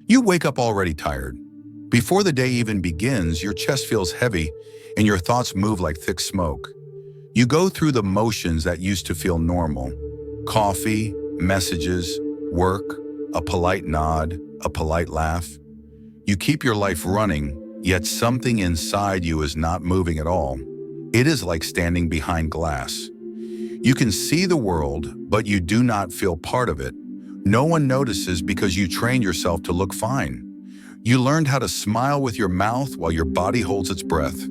You wake up already tired. Before the day even begins, your chest feels heavy and your thoughts move like thick smoke. You go through the motions that used to feel normal. Coffee, messages, work, a polite nod, a polite laugh. You keep your life running, yet something inside you is not moving at all. It is like standing behind glass. You can see the world, but you do not feel part of it. No one notices because you trained yourself to look fine. You learned how to smile with your mouth while your body holds its breath.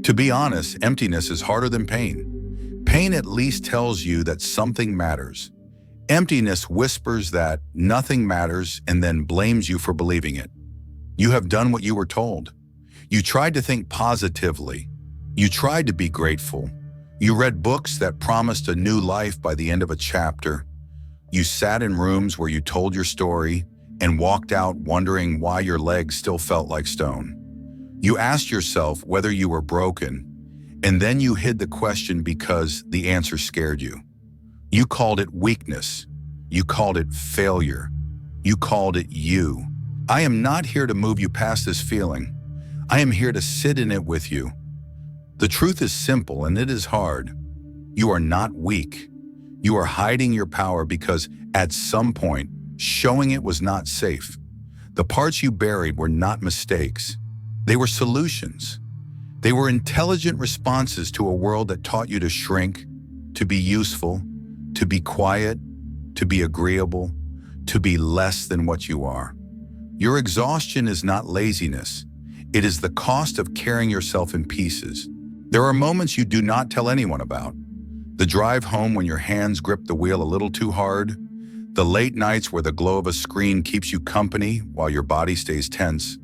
To be honest, emptiness is harder than pain. Pain at least tells you that something matters. Emptiness whispers that nothing matters and then blames you for believing it. You have done what you were told. You tried to think positively. You tried to be grateful. You read books that promised a new life by the end of a chapter. You sat in rooms where you told your story and walked out wondering why your legs still felt like stone. You asked yourself whether you were broken, and then you hid the question because the answer scared you. You called it weakness. You called it failure. You called it you. I am not here to move you past this feeling. I am here to sit in it with you. The truth is simple and it is hard. You are not weak. You are hiding your power because at some point, showing it was not safe. The parts you buried were not mistakes. They were solutions. They were intelligent responses to a world that taught you to shrink, to be useful, to be quiet, to be agreeable, to be less than what you are. Your exhaustion is not laziness. It is the cost of carrying yourself in pieces. There are moments you do not tell anyone about. The drive home when your hands grip the wheel a little too hard. The late nights where the glow of a screen keeps you company while your body stays tense.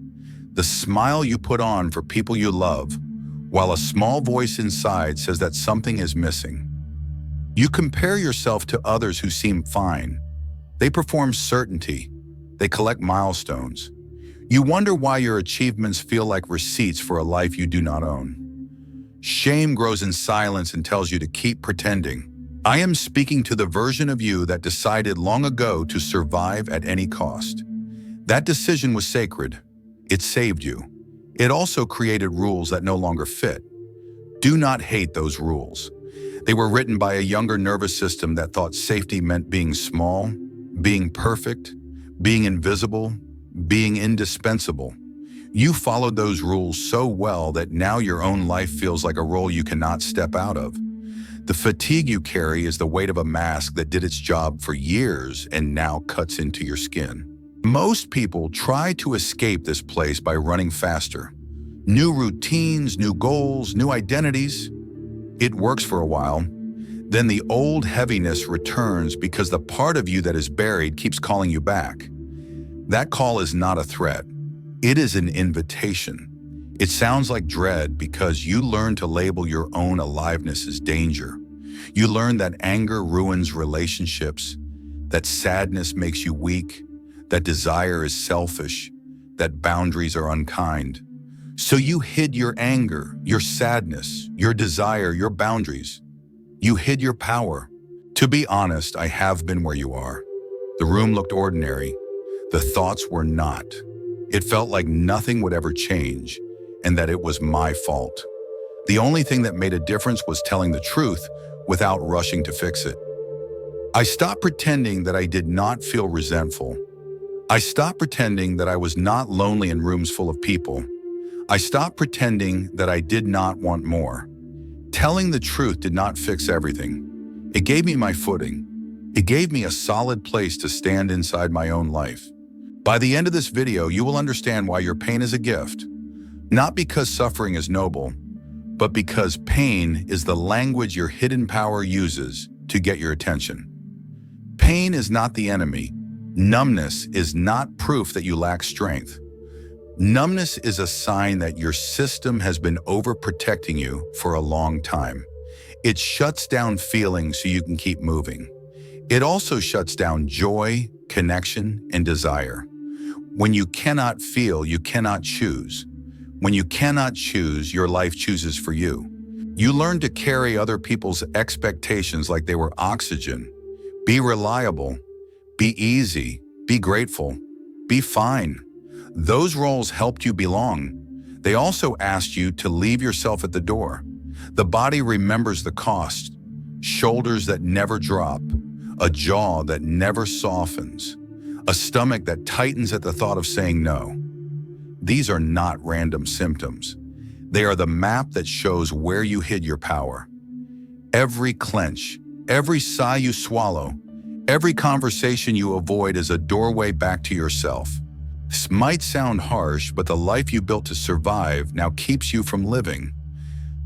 The smile you put on for people you love, while a small voice inside says that something is missing. You compare yourself to others who seem fine. They perform certainty. They collect milestones. You wonder why your achievements feel like receipts for a life you do not own. Shame grows in silence and tells you to keep pretending. I am speaking to the version of you that decided long ago to survive at any cost. That decision was sacred. It saved you. It also created rules that no longer fit. Do not hate those rules. They were written by a younger nervous system that thought safety meant being small, being perfect, being invisible, being indispensable. You followed those rules so well that now your own life feels like a role you cannot step out of. The fatigue you carry is the weight of a mask that did its job for years and now cuts into your skin. Most people try to escape this place by running faster. New routines, new goals, new identities. It works for a while. Then the old heaviness returns because the part of you that is buried keeps calling you back. That call is not a threat. It is an invitation. It sounds like dread because you learn to label your own aliveness as danger. You learn that anger ruins relationships, that sadness makes you weak, that desire is selfish, that boundaries are unkind. So you hid your anger, your sadness, your desire, your boundaries. You hid your power. To be honest, I have been where you are. The room looked ordinary. The thoughts were not. It felt like nothing would ever change and that it was my fault. The only thing that made a difference was telling the truth without rushing to fix it. I stopped pretending that I did not feel resentful. I stopped pretending that I was not lonely in rooms full of people. I stopped pretending that I did not want more. Telling the truth did not fix everything. It gave me my footing. It gave me a solid place to stand inside my own life. By the end of this video, you will understand why your pain is a gift. Not because suffering is noble, but because pain is the language your hidden power uses to get your attention. Pain is not the enemy. Numbness is not proof that you lack strength. Numbness is a sign that your system has been overprotecting you for a long time. It shuts down feelings so you can keep moving. It also shuts down joy, connection, and desire. When you cannot feel, you cannot choose. When you cannot choose, your life chooses for you. You learn to carry other people's expectations like they were oxygen. Be reliable, be easy, be grateful, be fine. Those roles helped you belong. They also asked you to leave yourself at the door. The body remembers the cost: shoulders that never drop, a jaw that never softens, a stomach that tightens at the thought of saying no. These are not random symptoms. They are the map that shows where you hid your power. Every clench, every sigh you swallow, every conversation you avoid is a doorway back to yourself. This might sound harsh, but the life you built to survive now keeps you from living.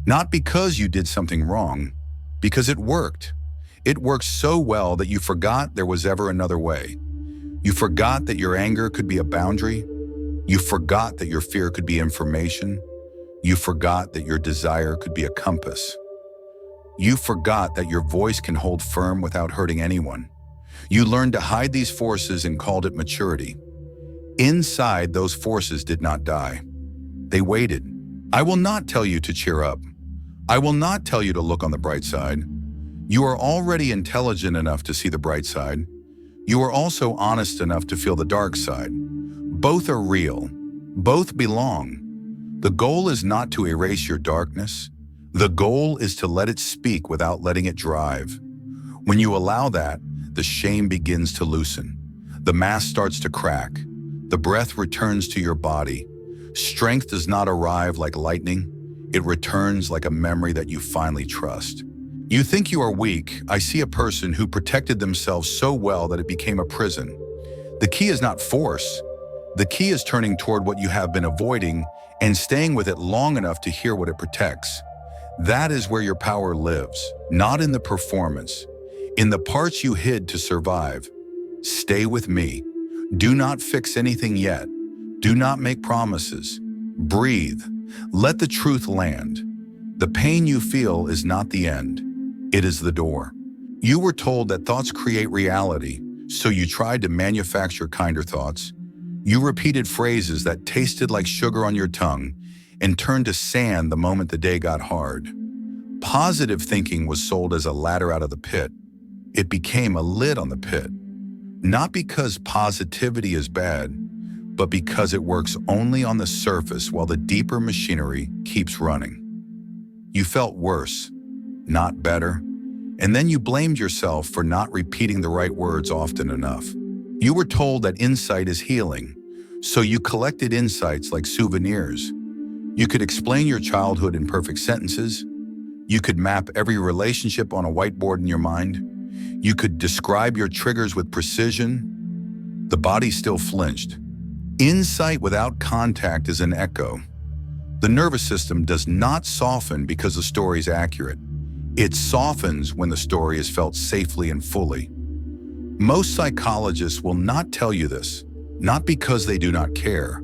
Not because you did something wrong, because it worked. It worked so well that you forgot there was ever another way. You forgot that your anger could be a boundary. You forgot that your fear could be information. You forgot that your desire could be a compass. You forgot that your voice can hold firm without hurting anyone. You learned to hide these forces and called it maturity. Inside, those forces did not die. They waited. I will not tell you to cheer up. I will not tell you to look on the bright side. You are already intelligent enough to see the bright side. You are also honest enough to feel the dark side. Both are real. Both belong. The goal is not to erase your darkness. The goal is to let it speak without letting it drive. When you allow that, the shame begins to loosen. The mask starts to crack. The breath returns to your body. Strength does not arrive like lightning. It returns like a memory that you finally trust. You think you are weak. I see a person who protected themselves so well that it became a prison. The key is not force. The key is turning toward what you have been avoiding and staying with it long enough to hear what it protects. That is where your power lives, not in the performance, in the parts you hid to survive. Stay with me. Do not fix anything yet. Do not make promises. Breathe. Let the truth land. The pain you feel is not the end. It is the door. You were told that thoughts create reality, so you tried to manufacture kinder thoughts. You repeated phrases that tasted like sugar on your tongue and turned to sand the moment the day got hard. Positive thinking was sold as a ladder out of the pit. It became a lid on the pit. Not because positivity is bad, but because it works only on the surface while the deeper machinery keeps running. You felt worse, not better, and then you blamed yourself for not repeating the right words often enough. You were told that insight is healing, so you collected insights like souvenirs. You could explain your childhood in perfect sentences. You could map every relationship on a whiteboard in your mind. You could describe your triggers with precision. The body still flinched. Insight without contact is an echo. The nervous system does not soften because the story is accurate. It softens when the story is felt safely and fully. Most psychologists will not tell you this, not because they do not care,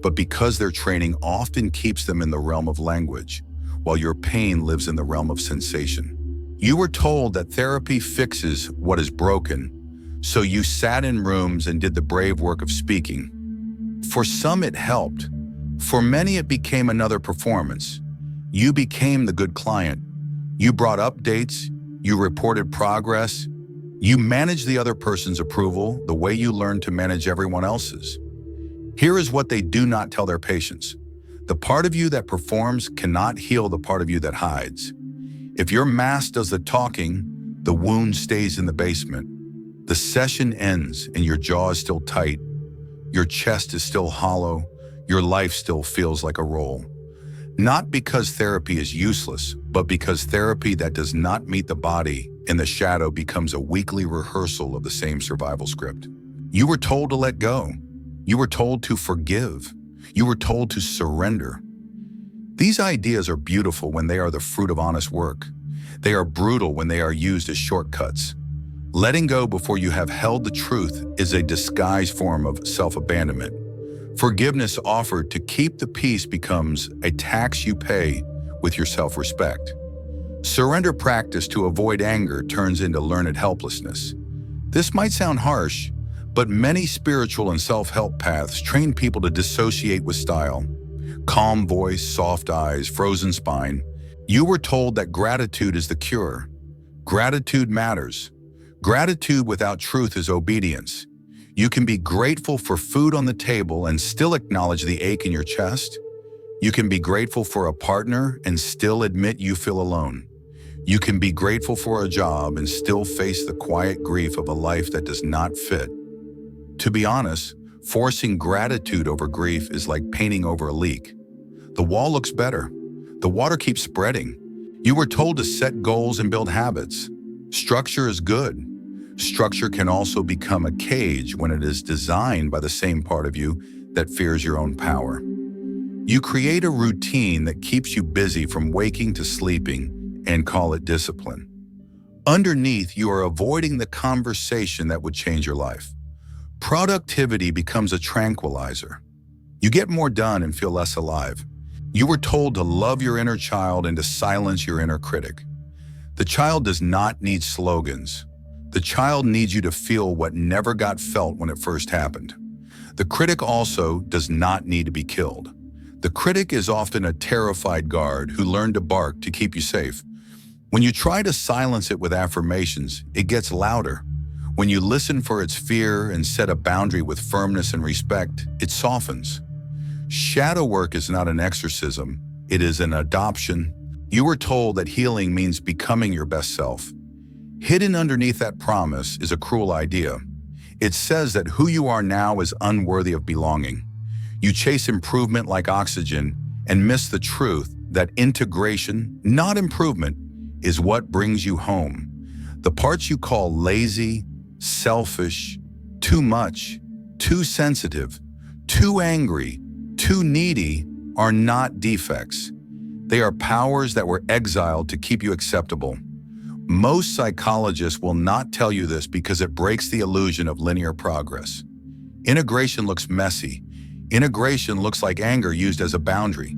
but because their training often keeps them in the realm of language, while your pain lives in the realm of sensation. You were told that therapy fixes what is broken, so you sat in rooms and did the brave work of speaking. For some it helped. For many it became another performance. You became the good client. You brought updates. You reported progress. You managed the other person's approval the way you learned to manage everyone else's. Here is what they do not tell their patients. The part of you that performs cannot heal the part of you that hides. If your mask does the talking, the wound stays in the basement. The session ends and your jaw is still tight. Your chest is still hollow. Your life still feels like a roll. Not because therapy is useless, but because therapy that does not meet the body in the shadow becomes a weekly rehearsal of the same survival script. You were told to let go. You were told to forgive. You were told to surrender. These ideas are beautiful when they are the fruit of honest work. They are brutal when they are used as shortcuts. Letting go before you have held the truth is a disguised form of self-abandonment. Forgiveness offered to keep the peace becomes a tax you pay with your self-respect. Surrender practice to avoid anger turns into learned helplessness. This might sound harsh, but many spiritual and self-help paths train people to dissociate with style. Calm voice, soft eyes, frozen spine. You were told that gratitude is the cure. Gratitude matters. Gratitude without truth is obedience. You can be grateful for food on the table and still acknowledge the ache in your chest. You can be grateful for a partner and still admit you feel alone. You can be grateful for a job and still face the quiet grief of a life that does not fit. To be honest, forcing gratitude over grief is like painting over a leak. The wall looks better. The water keeps spreading. You were told to set goals and build habits. Structure is good. Structure can also become a cage when it is designed by the same part of you that fears your own power. You create a routine that keeps you busy from waking to sleeping and call it discipline. Underneath, you are avoiding the conversation that would change your life. Productivity becomes a tranquilizer. You get more done and feel less alive. You were told to love your inner child and to silence your inner critic. The child does not need slogans. The child needs you to feel what never got felt when it first happened. The critic also does not need to be killed. The critic is often a terrified guard who learned to bark to keep you safe. When you try to silence it with affirmations, it gets louder. When you listen for its fear and set a boundary with firmness and respect, it softens. Shadow work is not an exorcism, it is an adoption. You were told that healing means becoming your best self. Hidden underneath that promise is a cruel idea. It says that who you are now is unworthy of belonging. You chase improvement like oxygen and miss the truth that integration, not improvement, is what brings you home. The parts you call lazy, selfish, too much, too sensitive, too angry, too needy are not defects. They are powers that were exiled to keep you acceptable. Most psychologists will not tell you this because it breaks the illusion of linear progress. Integration looks messy. Integration looks like anger used as a boundary.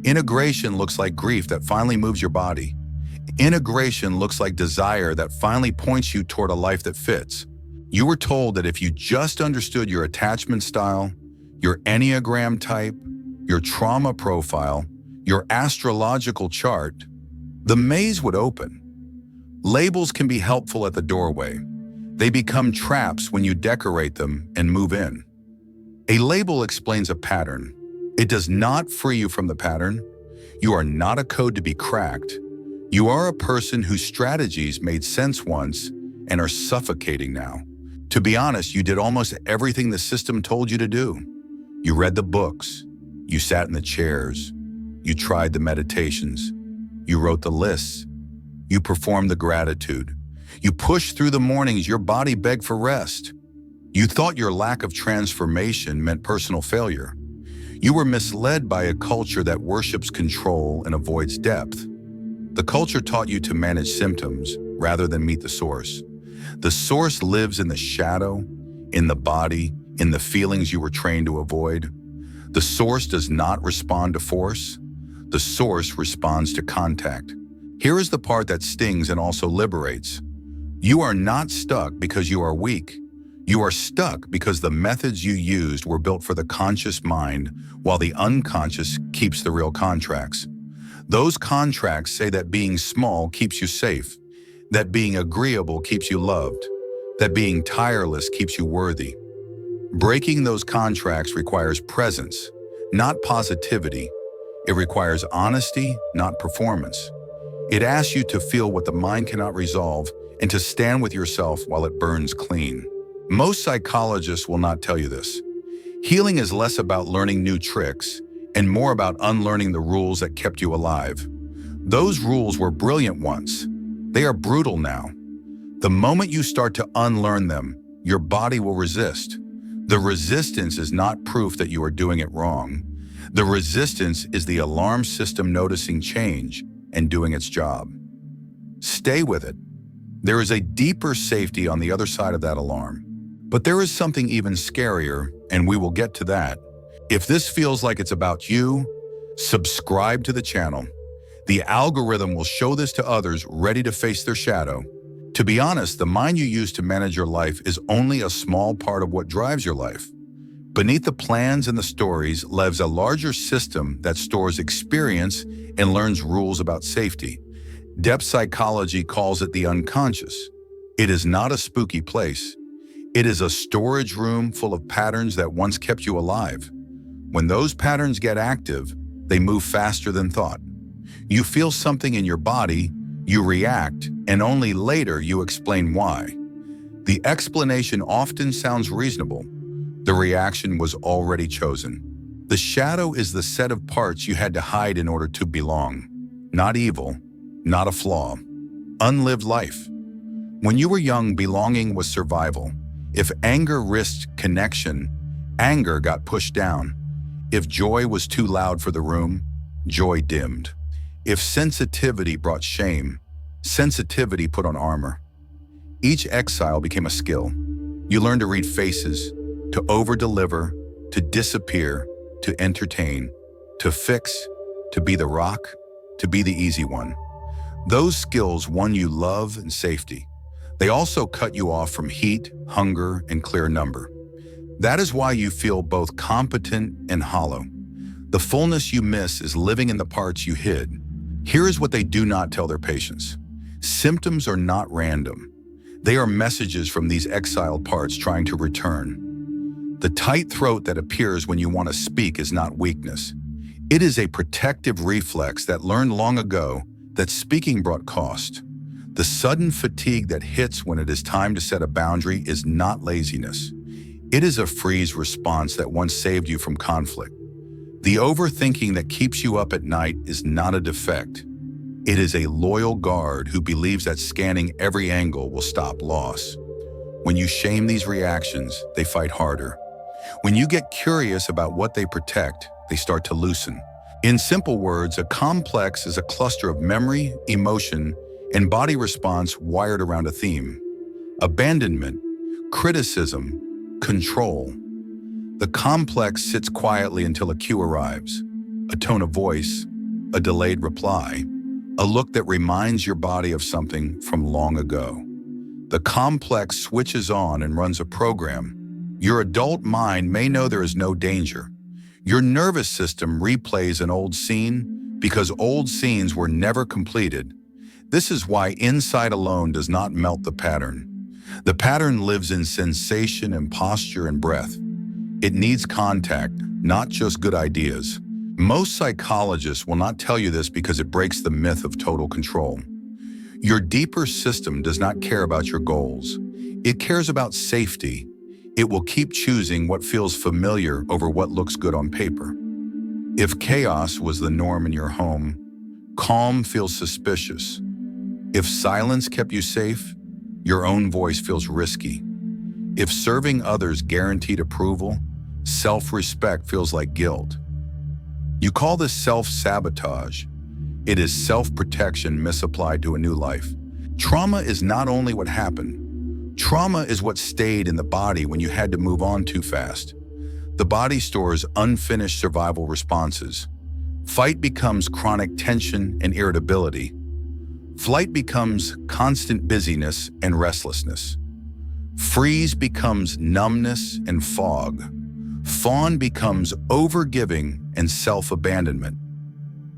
Integration looks like grief that finally moves your body. Integration looks like desire that finally points you toward a life that fits. You were told that if you just understood your attachment style, your Enneagram type, your trauma profile, your astrological chart, the maze would open. Labels can be helpful at the doorway. They become traps when you decorate them and move in. A label explains a pattern. It does not free you from the pattern. You are not a code to be cracked. You are a person whose strategies made sense once and are suffocating now. To be honest, you did almost everything the system told you to do. You read the books. You sat in the chairs. You tried the meditations. You wrote the lists. You performed the gratitude. You pushed through the mornings your body begged for rest. You thought your lack of transformation meant personal failure. You were misled by a culture that worships control and avoids depth. The culture taught you to manage symptoms rather than meet the source. The source lives in the shadow, in the body, in the feelings you were trained to avoid. The source does not respond to force. The source responds to contact. Here is the part that stings and also liberates. You are not stuck because you are weak. You are stuck because the methods you used were built for the conscious mind, while the unconscious keeps the real contracts. Those contracts say that being small keeps you safe, that being agreeable keeps you loved, that being tireless keeps you worthy. Breaking those contracts requires presence, not positivity. It requires honesty, not performance. It asks you to feel what the mind cannot resolve and to stand with yourself while it burns clean. Most psychologists will not tell you this. Healing is less about learning new tricks and more about unlearning the rules that kept you alive. Those rules were brilliant once. They are brutal now. The moment you start to unlearn them, your body will resist. The resistance is not proof that you are doing it wrong. The resistance is the alarm system noticing change and doing its job. Stay with it. There is a deeper safety on the other side of that alarm. But there is something even scarier, and we will get to that. If this feels like it's about you, subscribe to the channel. The algorithm will show this to others ready to face their shadow. To be honest, the mind you use to manage your life is only a small part of what drives your life. Beneath the plans and the stories lives a larger system that stores experience and learns rules about safety. Depth psychology calls it the unconscious. It is not a spooky place. It is a storage room full of patterns that once kept you alive. When those patterns get active, they move faster than thought. You feel something in your body, you react, and only later you explain why. The explanation often sounds reasonable. The reaction was already chosen. The shadow is the set of parts you had to hide in order to belong. Not evil, not a flaw. Unlived life. When you were young, belonging was survival. If anger risked connection, anger got pushed down. If joy was too loud for the room, joy dimmed. If sensitivity brought shame, sensitivity put on armor. Each exile became a skill. You learned to read faces, to over-deliver, to disappear, to entertain, to fix, to be the rock, to be the easy one. Those skills won you love and safety. They also cut you off from heat, hunger, and clear number. That is why you feel both competent and hollow. The fullness you miss is living in the parts you hid. Here is what they do not tell their patients. Symptoms are not random. They are messages from these exiled parts trying to return. The tight throat that appears when you want to speak is not weakness. It is a protective reflex that learned long ago that speaking brought cost. The sudden fatigue that hits when it is time to set a boundary is not laziness. It is a freeze response that once saved you from conflict. The overthinking that keeps you up at night is not a defect. It is a loyal guard who believes that scanning every angle will stop loss. When you shame these reactions, they fight harder. When you get curious about what they protect, they start to loosen. In simple words, a complex is a cluster of memory, emotion, and body response wired around a theme. Abandonment, criticism, control. The complex sits quietly until a cue arrives. A tone of voice, a delayed reply, a look that reminds your body of something from long ago. The complex switches on and runs a program. Your adult mind may know there is no danger. Your nervous system replays an old scene because old scenes were never completed. This is why insight alone does not melt the pattern. The pattern lives in sensation and posture and breath. It needs contact, not just good ideas. Most psychologists will not tell you this because it breaks the myth of total control. Your deeper system does not care about your goals. It cares about safety. It will keep choosing what feels familiar over what looks good on paper. If chaos was the norm in your home, calm feels suspicious. If silence kept you safe, your own voice feels risky. If serving others guaranteed approval, self-respect feels like guilt. You call this self-sabotage. It is self-protection misapplied to a new life. Trauma is not only what happened. Trauma is what stayed in the body when you had to move on too fast. The body stores unfinished survival responses. Fight becomes chronic tension and irritability. Flight becomes constant busyness and restlessness. Freeze becomes numbness and fog. Fawn becomes overgiving and self-abandonment.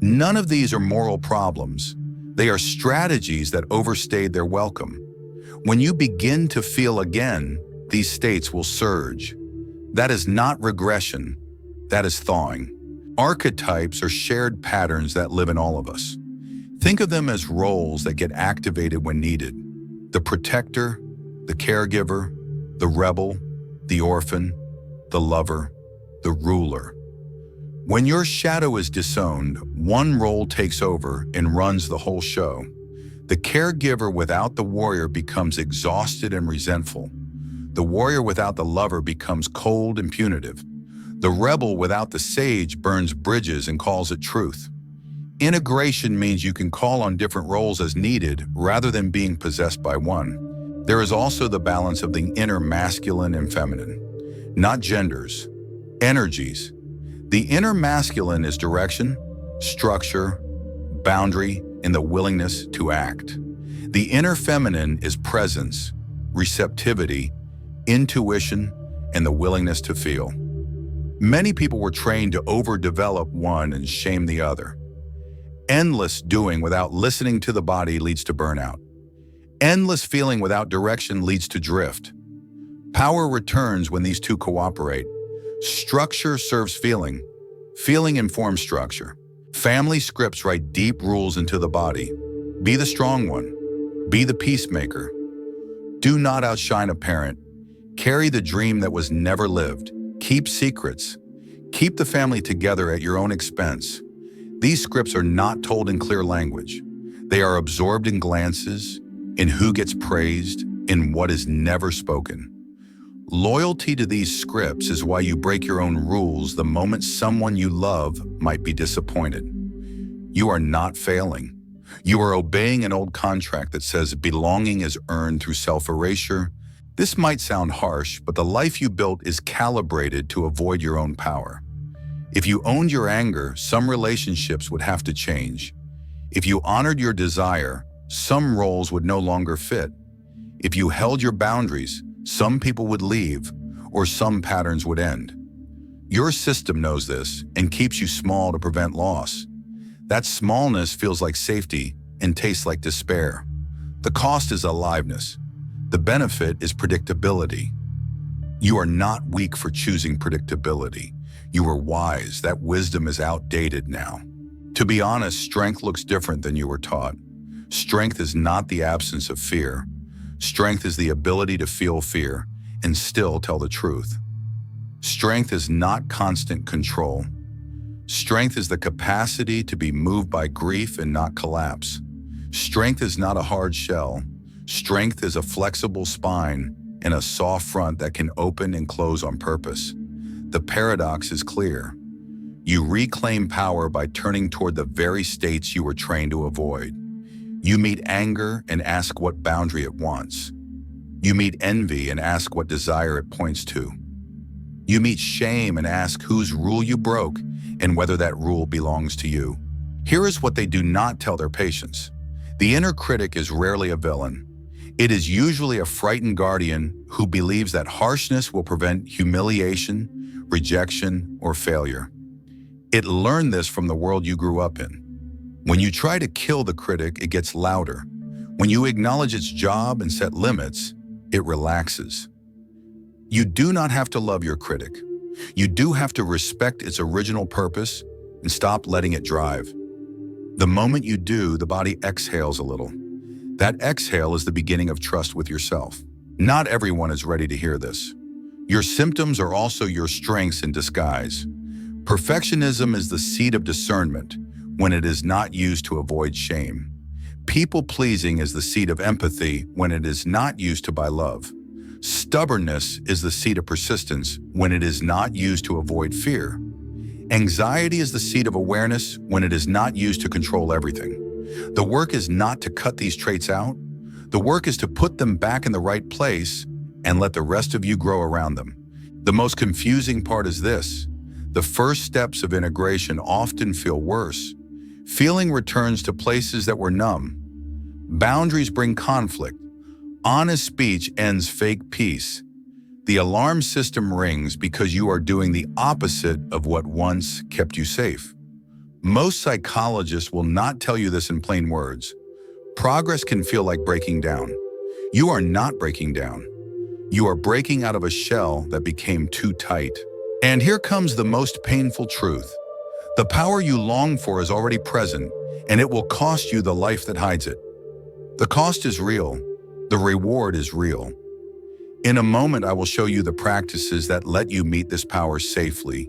None of these are moral problems. They are strategies that overstayed their welcome. When you begin to feel again, these states will surge. That is not regression. That is thawing. Archetypes are shared patterns that live in all of us. Think of them as roles that get activated when needed. The protector, the caregiver, the rebel, the orphan, the lover, the ruler. When your shadow is disowned, one role takes over and runs the whole show. The caregiver without the warrior becomes exhausted and resentful. The warrior without the lover becomes cold and punitive. The rebel without the sage burns bridges and calls it truth. Integration means you can call on different roles as needed rather than being possessed by one. There is also the balance of the inner masculine and feminine. Not genders, energies. The inner masculine is direction, structure, boundary, and the willingness to act. The inner feminine is presence, receptivity, intuition, and the willingness to feel. Many people were trained to overdevelop one and shame the other. Endless doing without listening to the body leads to burnout. Endless feeling without direction leads to drift. Power returns when these two cooperate. Structure serves feeling. Feeling informs structure. Family scripts write deep rules into the body. Be the strong one. Be the peacemaker. Do not outshine a parent. Carry the dream that was never lived. Keep secrets. Keep the family together at your own expense. These scripts are not told in clear language. They are absorbed in glances, in who gets praised, in what is never spoken. Loyalty to these scripts is why you break your own rules the moment someone you love might be disappointed. You are not failing. You are obeying an old contract that says belonging is earned through self-erasure. This might sound harsh, but the life you built is calibrated to avoid your own power. If you owned your anger, some relationships would have to change. If you honored your desire, some roles would no longer fit. If you held your boundaries, some people would leave, or some patterns would end. Your system knows this and keeps you small to prevent loss. That smallness feels like safety and tastes like despair. The cost is aliveness. The benefit is predictability. You are not weak for choosing predictability. You are wise. That wisdom is outdated now. To be honest, strength looks different than you were taught. Strength is not the absence of fear. Strength is the ability to feel fear and still tell the truth. Strength is not constant control. Strength is the capacity to be moved by grief and not collapse. Strength is not a hard shell. Strength is a flexible spine and a soft front that can open and close on purpose. The paradox is clear. You reclaim power by turning toward the very states you were trained to avoid. You meet anger and ask what boundary it wants. You meet envy and ask what desire it points to. You meet shame and ask whose rule you broke and whether that rule belongs to you. Here is what they do not tell their patients. The inner critic is rarely a villain. It is usually a frightened guardian who believes that harshness will prevent humiliation, rejection, or failure. It learned this from the world you grew up in. When you try to kill the critic, it gets louder. When you acknowledge its job and set limits, it relaxes. You do not have to love your critic. You do have to respect its original purpose and stop letting it drive. The moment you do, the body exhales a little. That exhale is the beginning of trust with yourself. Not everyone is ready to hear this. Your symptoms are also your strengths in disguise. Perfectionism is the seed of discernment when it is not used to avoid shame. People-pleasing is the seed of empathy when it is not used to buy love. Stubbornness is the seed of persistence when it is not used to avoid fear. Anxiety is the seed of awareness when it is not used to control everything. The work is not to cut these traits out. The work is to put them back in the right place and let the rest of you grow around them. The most confusing part is this. The first steps of integration often feel worse. Feeling returns to places that were numb. Boundaries bring conflict. Honest speech ends fake peace. The alarm system rings because you are doing the opposite of what once kept you safe. Most psychologists will not tell you this in plain words. Progress can feel like breaking down. You are not breaking down. You are breaking out of a shell that became too tight. And here comes the most painful truth. The power you long for is already present, and it will cost you the life that hides it. The cost is real. The reward is real. In a moment, I will show you the practices that let you meet this power safely,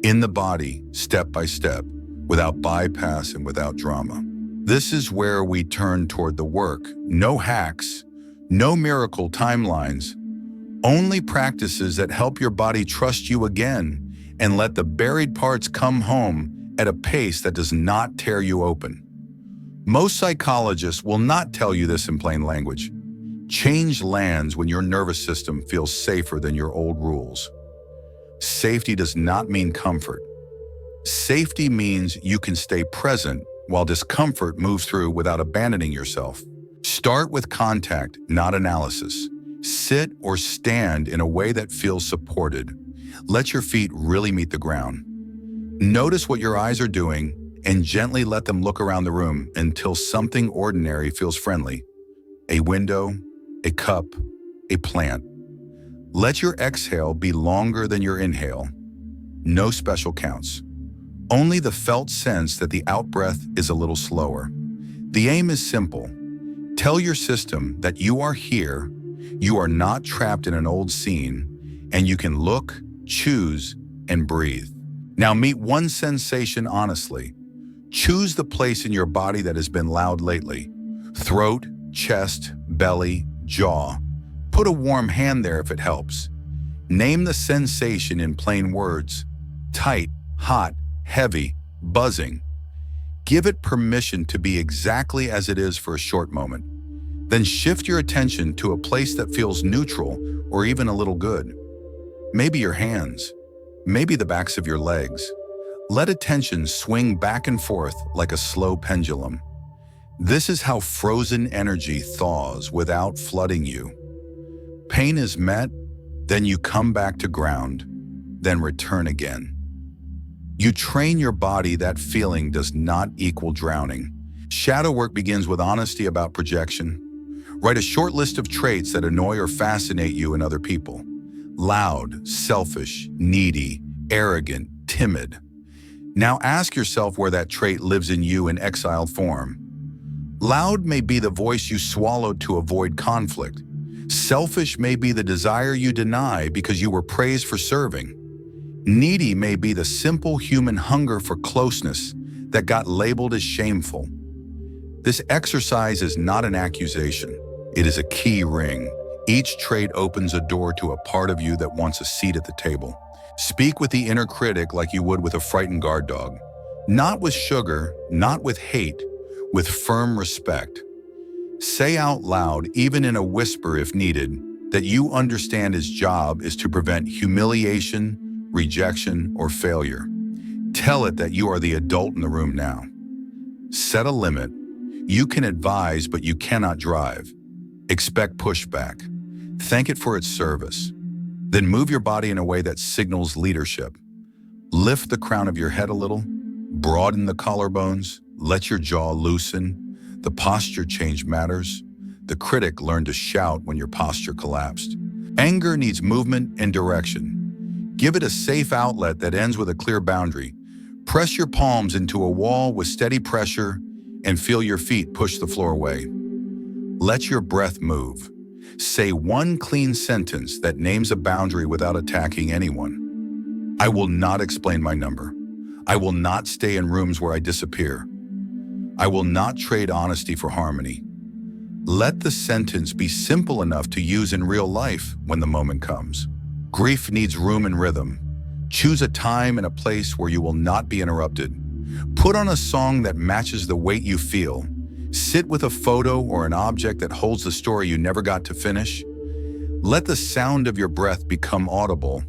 in the body, step by step, without bypass and without drama. This is where we turn toward the work. No hacks, no miracle timelines, only practices that help your body trust you again and let the buried parts come home at a pace that does not tear you open. Most psychologists will not tell you this in plain language. Change lands when your nervous system feels safer than your old rules. Safety does not mean comfort. Safety means you can stay present while discomfort moves through without abandoning yourself. Start with contact, not analysis. Sit or stand in a way that feels supported. Let your feet really meet the ground. Notice what your eyes are doing and gently let them look around the room until something ordinary feels friendly. A window, a cup, a plant. Let your exhale be longer than your inhale. No special counts. Only the felt sense that the out-breath is a little slower. The aim is simple. Tell your system that you are here, you are not trapped in an old scene, and you can look, choose, and breathe. Now meet one sensation honestly. Choose the place in your body that has been loud lately. Throat, chest, belly, jaw. Put a warm hand there if it helps. Name the sensation in plain words. Tight, hot, heavy, buzzing. Give it permission to be exactly as it is for a short moment. Then shift your attention to a place that feels neutral or even a little good. Maybe your hands, maybe the backs of your legs. Let attention swing back and forth like a slow pendulum. This is how frozen energy thaws without flooding you. Pain is met, then you come back to ground, then return again. You train your body that feeling does not equal drowning. Shadow work begins with honesty about projection. Write a short list of traits that annoy or fascinate you in other people. Loud, selfish, needy, arrogant, timid. Now ask yourself where that trait lives in you in exiled form. Loud may be the voice you swallowed to avoid conflict. Selfish may be the desire you deny because you were praised for serving. Needy may be the simple human hunger for closeness that got labeled as shameful. This exercise is not an accusation. It is a key ring. Each trait opens a door to a part of you that wants a seat at the table. Speak with the inner critic like you would with a frightened guard dog. Not with sugar, not with hate, with firm respect. Say out loud, even in a whisper if needed, that you understand his job is to prevent humiliation, rejection, or failure. Tell it that you are the adult in the room now. Set a limit. You can advise, but you cannot drive. Expect pushback. Thank it for its service. Then move your body in a way that signals leadership. Lift the crown of your head a little, broaden the collarbones, let your jaw loosen. The posture change matters. The critic learned to shout when your posture collapsed. Anger needs movement and direction. Give it a safe outlet that ends with a clear boundary. Press your palms into a wall with steady pressure and feel your feet push the floor away. Let your breath move. Say one clean sentence that names a boundary without attacking anyone. I will not explain my number. I will not stay in rooms where I disappear. I will not trade honesty for harmony. Let the sentence be simple enough to use in real life when the moment comes. Grief needs room and rhythm. Choose a time and a place where you will not be interrupted. Put on a song that matches the weight you feel. Sit with a photo or an object that holds the story you never got to finish. Let the sound of your breath become audible.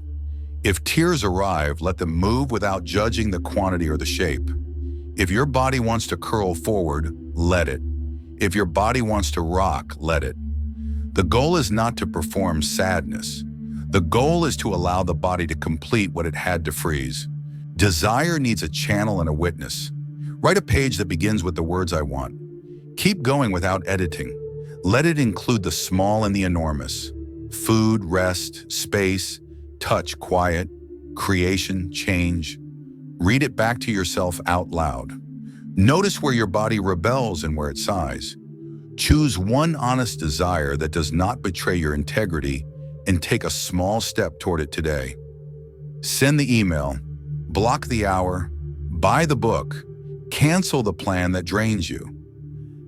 If tears arrive, let them move without judging the quantity or the shape. If your body wants to curl forward, let it. If your body wants to rock, let it. The goal is not to perform sadness. The goal is to allow the body to complete what it had to freeze. Desire needs a channel and a witness. Write a page that begins with the words I want. Keep going without editing. Let it include the small and the enormous. Food, rest, space, touch, quiet, creation, change. Read it back to yourself out loud. Notice where your body rebels and where it sighs. Choose one honest desire that does not betray your integrity and take a small step toward it today. Send the email, block the hour, buy the book, cancel the plan that drains you.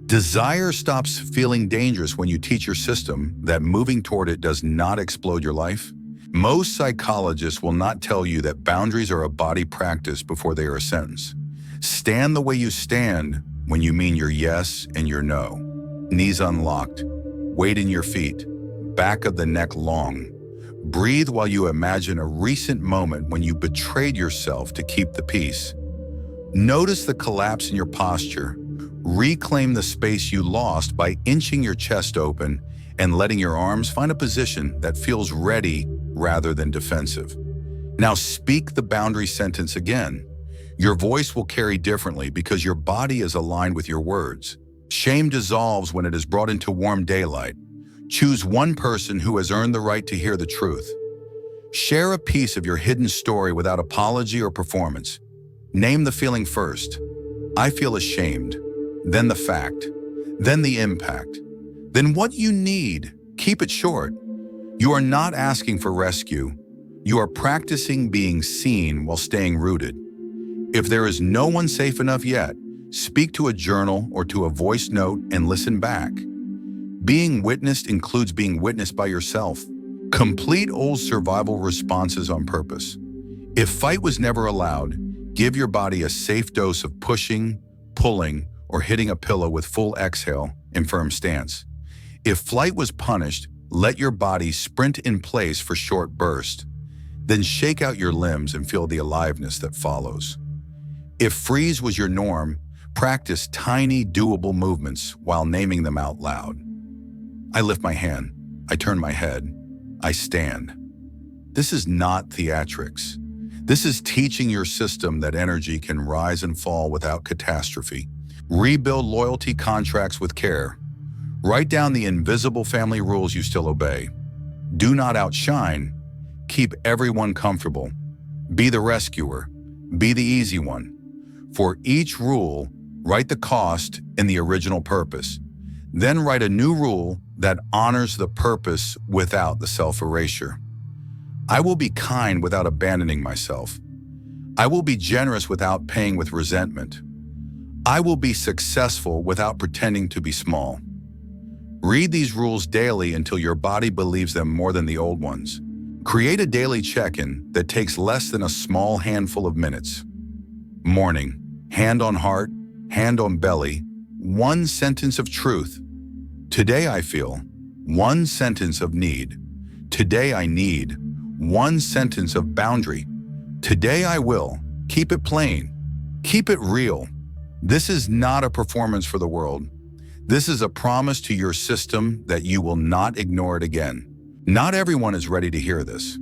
Desire stops feeling dangerous when you teach your system that moving toward it does not explode your life. Most psychologists will not tell you that boundaries are a body practice before they are a sentence. Stand the way you stand when you mean your yes and your no. Knees unlocked, weight in your feet, back of the neck long. Breathe while you imagine a recent moment when you betrayed yourself to keep the peace. Notice the collapse in your posture. Reclaim the space you lost by inching your chest open and letting your arms find a position that feels ready rather than defensive. Now speak the boundary sentence again. Your voice will carry differently because your body is aligned with your words. Shame dissolves when it is brought into warm daylight. Choose one person who has earned the right to hear the truth. Share a piece of your hidden story without apology or performance. Name the feeling first. I feel ashamed. Then the fact. Then the impact. Then what you need. Keep it short. You are not asking for rescue. You are practicing being seen while staying rooted. If there is no one safe enough yet, speak to a journal or to a voice note and listen back. Being witnessed includes being witnessed by yourself. Complete old survival responses on purpose. If fight was never allowed, give your body a safe dose of pushing, pulling, or hitting a pillow with full exhale and firm stance. If flight was punished, let your body sprint in place for short bursts. Then shake out your limbs and feel the aliveness that follows. If freeze was your norm, practice tiny, doable movements while naming them out loud. I lift my hand. I turn my head. I stand. This is not theatrics. This is teaching your system that energy can rise and fall without catastrophe. Rebuild loyalty contracts with care. Write down the invisible family rules you still obey. Do not outshine. Keep everyone comfortable. Be the rescuer. Be the easy one. For each rule, write the cost and the original purpose. Then write a new rule that honors the purpose without the self-erasure. I will be kind without abandoning myself. I will be generous without paying with resentment. I will be successful without pretending to be small. Read these rules daily until your body believes them more than the old ones. Create a daily check-in that takes less than a small handful of minutes. Morning, hand on heart, hand on belly, one sentence of truth. Today I feel, one sentence of need. Today I need, one sentence of boundary. Today I will. Keep it plain. Keep it real. This is not a performance for the world. This is a promise to your system that you will not ignore it again. Not everyone is ready to hear this.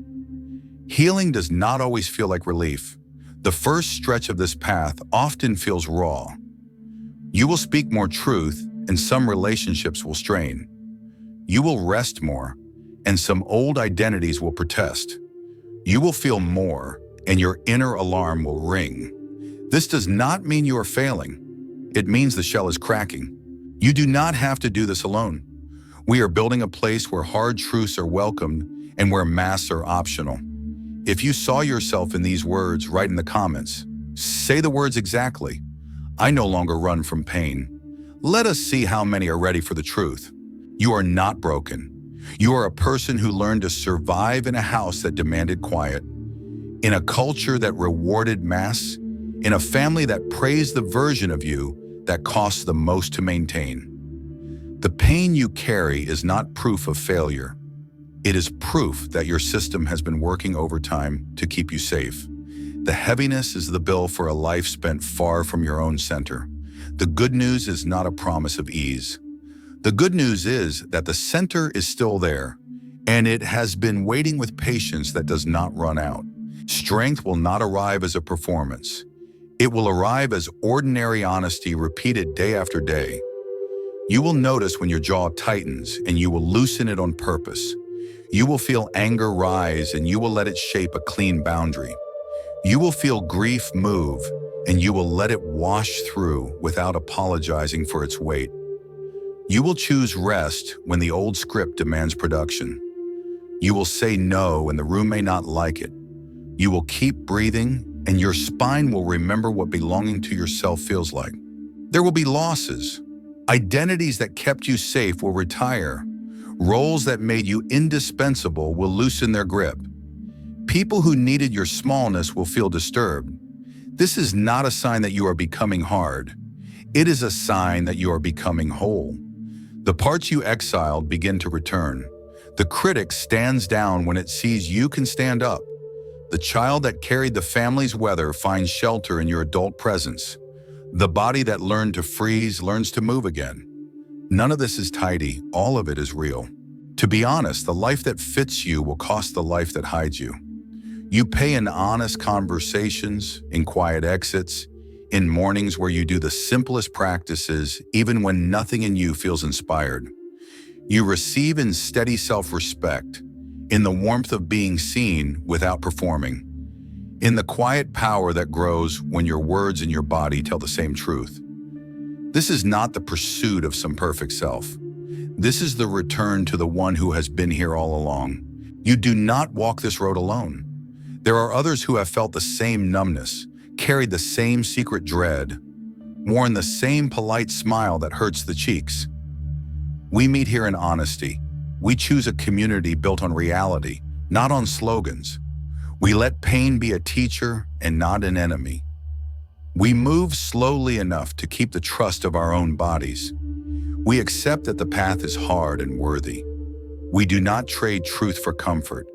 Healing does not always feel like relief. The first stretch of this path often feels raw. You will speak more truth, and some relationships will strain. You will rest more, and some old identities will protest. You will feel more, and your inner alarm will ring. This does not mean you are failing. It means the shell is cracking. You do not have to do this alone. We are building a place where hard truths are welcomed and where masks are optional. If you saw yourself in these words, write in the comments. Say the words exactly. I no longer run from pain. Let us see how many are ready for the truth. You are not broken. You are a person who learned to survive in a house that demanded quiet, in a culture that rewarded mass, in a family that praised the version of you that costs the most to maintain. The pain you carry is not proof of failure. It is proof that your system has been working overtime to keep you safe. The heaviness is the bill for a life spent far from your own center. The good news is not a promise of ease. The good news is that the center is still there, and it has been waiting with patience that does not run out. Strength will not arrive as a performance. It will arrive as ordinary honesty repeated day after day. You will notice when your jaw tightens, and you will loosen it on purpose. You will feel anger rise, and you will let it shape a clean boundary. You will feel grief move, and you will let it wash through without apologizing for its weight. You will choose rest when the old script demands production. You will say no when the room may not like it. You will keep breathing, and your spine will remember what belonging to yourself feels like. There will be losses. Identities that kept you safe will retire. Roles that made you indispensable will loosen their grip. People who needed your smallness will feel disturbed. This is not a sign that you are becoming hard. It is a sign that you are becoming whole. The parts you exiled begin to return. The critic stands down when it sees you can stand up. The child that carried the family's weather finds shelter in your adult presence. The body that learned to freeze learns to move again. None of this is tidy, all of it is real. To be honest, the life that fits you will cost the life that hides you. You pay in honest conversations, in quiet exits, in mornings where you do the simplest practices, even when nothing in you feels inspired. You receive in steady self-respect, in the warmth of being seen without performing, in the quiet power that grows when your words and your body tell the same truth. This is not the pursuit of some perfect self. This is the return to the one who has been here all along. You do not walk this road alone. There are others who have felt the same numbness, carried the same secret dread, worn the same polite smile that hurts the cheeks. We meet here in honesty. We choose a community built on reality, not on slogans. We let pain be a teacher and not an enemy. We move slowly enough to keep the trust of our own bodies. We accept that the path is hard and worthy. We do not trade truth for comfort.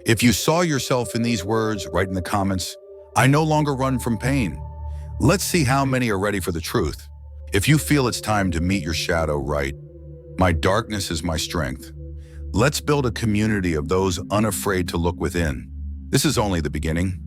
If you saw yourself in these words, write in the comments, "I no longer run from pain." Let's see how many are ready for the truth. If you feel it's time to meet your shadow, write, "My darkness is my strength." Let's build a community of those unafraid to look within. This is only the beginning.